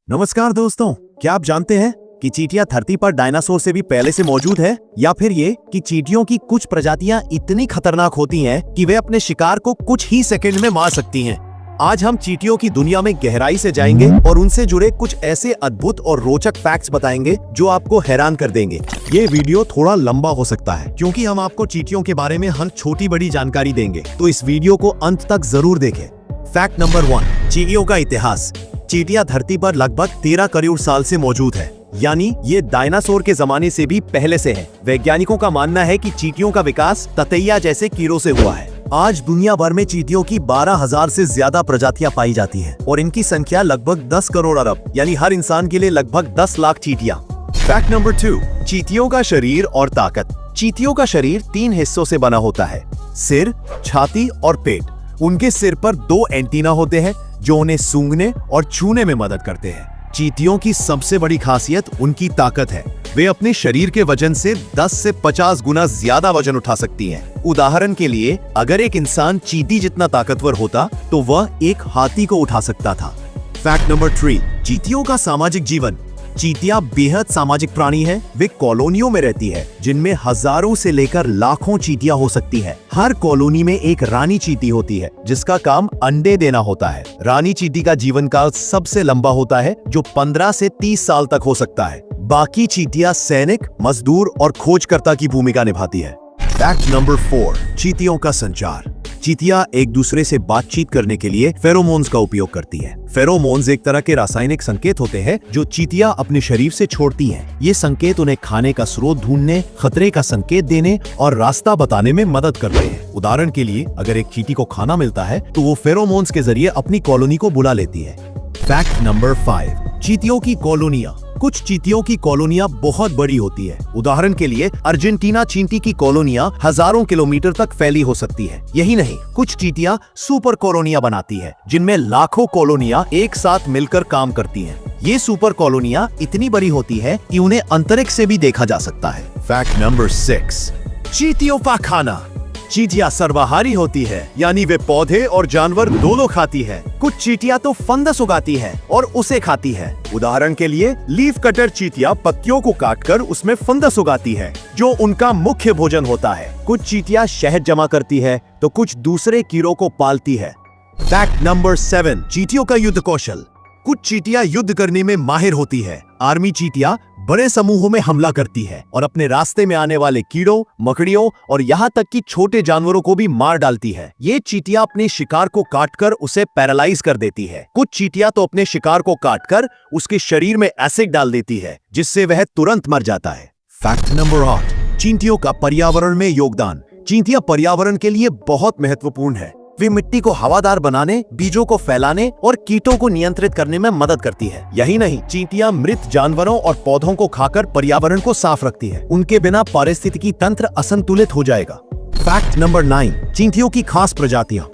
नमस्कार दोस्तों, क्या आप जानते हैं कि चींटियां धरती पर डायनासोर से भी पहले से मौजूद है, या फिर ये कि चींटियों की कुछ प्रजातियां इतनी खतरनाक होती हैं कि वे अपने शिकार को कुछ ही सेकंड में मार सकती हैं। आज हम चींटियों की दुनिया में गहराई से जाएंगे और उनसे जुड़े कुछ ऐसे अद्भुत और रोचक फैक्ट्स बताएंगे जो आपको हैरान कर देंगे। ये वीडियो थोड़ा लंबा हो सकता है क्योंकि हम आपको चींटियों के बारे में हर छोटी बड़ी जानकारी देंगे, तो इस वीडियो को अंत तक जरूर देखें। फैक्ट नंबर 1, चींटियों का इतिहास। चींटियां धरती पर लगभग 13 करोड़ साल से मौजूद है, यानी ये डायनासोर के जमाने से भी पहले से है। वैज्ञानिकों का मानना है कि चींटियों का विकास ततैया जैसे कीड़ों से हुआ है। आज दुनिया भर में चींटियों की 12,000 से ज्यादा प्रजातियां पाई जाती हैं और इनकी संख्या लगभग 10 करोड़ अरब, यानी हर इंसान के लिए लगभग 10 लाख चींटियां। फैक्ट नंबर 2, चींटियों का शरीर और ताकत। चींटियों का शरीर 3 हिस्सों से बना होता है: सिर, छाती और पेट। उनके सिर पर 2 एंटीना होते हैं जो उन्हें सूंघने और छूने में मदद करते हैं। चींटियों की सबसे बड़ी खासियत उनकी ताकत है। वे अपने शरीर के वजन से 10 से 50 गुना ज्यादा वजन उठा सकती हैं। उदाहरण के लिए, अगर एक इंसान चींटी जितना ताकतवर होता तो वह एक हाथी को उठा सकता था। फैक्ट नंबर 3, चींटियों का सामाजिक जीवन। चींटियां बेहद सामाजिक प्राणी हैं। वे कॉलोनियों में रहती है जिनमें हजारों से लेकर लाखों चींटियां हो सकती हैं। हर कॉलोनी में एक रानी चींटी होती है जिसका काम अंडे देना होता है। रानी चींटी का जीवन काल सबसे लंबा होता है जो 15 से 30 साल तक हो सकता है। बाकी चींटियां सैनिक, मजदूर और खोजकर्ता की भूमिका निभाती है। फैक्ट नंबर 4, चींटियों का संचार। चींटियां एक दूसरे से बातचीत करने के लिए फेरोमोन्स का उपयोग करती हैं। फेरोमोन्स एक तरह के रासायनिक संकेत होते हैं जो चींटियां अपने शरीर से छोड़ती हैं। ये संकेत उन्हें खाने का स्रोत ढूंढने, खतरे का संकेत देने और रास्ता बताने में मदद करते हैं। उदाहरण के लिए, अगर एक चींटी को खाना मिलता है तो वो फेरोमोन्स के जरिए अपनी कॉलोनी को बुला लेती है। फैक्ट नंबर 5, चींटियों की कॉलोनियां। कुछ चींटियों की कॉलोनियां बहुत बड़ी होती है। उदाहरण के लिए, अर्जेंटीना चींटी की कॉलोनियां हजारों किलोमीटर तक फैली हो सकती है। यही नहीं, कुछ चींटियां सुपर कॉलोनियां बनाती है जिनमें लाखों कॉलोनियां एक साथ मिलकर काम करती हैं। ये सुपर कॉलोनियां इतनी बड़ी होती है कि उन्हें अंतरिक्ष से भी देखा जा सकता है। फैक्ट नंबर 6, चींटियों का खाना। चींटियां सर्वाहारी होती है, यानी वे पौधे और जानवर दोनों खाती है। कुछ चींटियां तो फंगस उगाती है और उसे खाती है। उदाहरण के लिए, लीफ कटर चींटियां पत्तियों को काटकर उसमें फंगस उगाती है जो उनका मुख्य भोजन होता है। कुछ चींटियां शहद जमा करती है तो कुछ दूसरे कीड़ों को पालती है। फैक्ट नंबर 7, चींटियों का युद्ध कौशल। कुछ चींटियां युद्ध करने में माहिर होती है। आर्मी चींटियां बड़े समूहों में हमला करती है और अपने रास्ते में आने वाले कीड़ों, मकड़ियों और यहाँ तक कि छोटे जानवरों को भी मार डालती है। ये चींटियां अपने शिकार को काटकर उसे पैरालाइज कर देती है। कुछ चींटियां तो अपने शिकार को काटकर उसके शरीर में एसिड डाल देती है जिससे वह तुरंत मर जाता है। फैक्ट नंबर 8, चींटियों का पर्यावरण में योगदान। चींटियां पर्यावरण के लिए बहुत महत्वपूर्ण है। वे मिट्टी को हवादार बनाने, बीजों को फैलाने और कीटों को नियंत्रित करने में मदद करती है। यही नहीं, चींटियां मृत जानवरों और पौधों को खाकर पर्यावरण को साफ रखती है। उनके बिना पारिस्थितिकी तंत्र असंतुलित हो जाएगा। फैक्ट नंबर 9, चींटियों की खास प्रजातियां।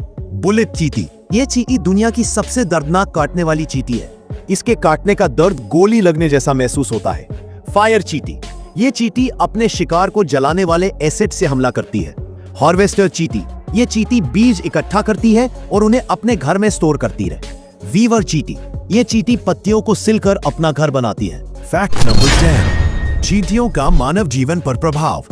बुलेट चींटी। ये चींटी दुनिया की सबसे दर्दनाक काटने वाली चींटी है। इसके काटने का दर्द गोली लगने जैसा महसूस होता है। फायर चींटी। ये चींटी अपने शिकार को जलाने वाले एसिड से हमला करती है। हार्वेस्टर चींटी। ये चींटी बीज इकट्ठा करती है और उन्हें अपने घर में स्टोर करती है। वीवर चींटी। ये चींटी पत्तियों को सिलकर अपना घर बनाती है। फैक्ट नंबर 10, चींटियों का मानव जीवन पर प्रभाव।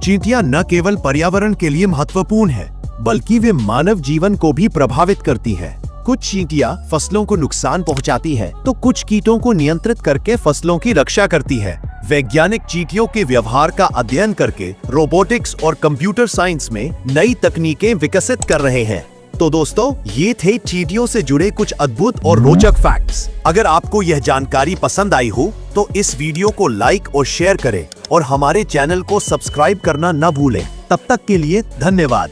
चींटियां न केवल पर्यावरण के लिए महत्वपूर्ण है बल्कि वे मानव जीवन को भी प्रभावित करती है। कुछ चींटियां फसलों को नुकसान पहुंचाती है तो कुछ कीटों को नियंत्रित करके फसलों की रक्षा करती है। वैज्ञानिक चींटियों के व्यवहार का अध्ययन करके रोबोटिक्स और कंप्यूटर साइंस में नई तकनीकें विकसित कर रहे हैं। तो दोस्तों, ये थे चींटियों से जुड़े कुछ अद्भुत और रोचक फैक्ट्स। अगर आपको यह जानकारी पसंद आई हो तो इस वीडियो को लाइक और शेयर करें और हमारे चैनल को सब्सक्राइब करना न भूलें। तब तक के लिए धन्यवाद।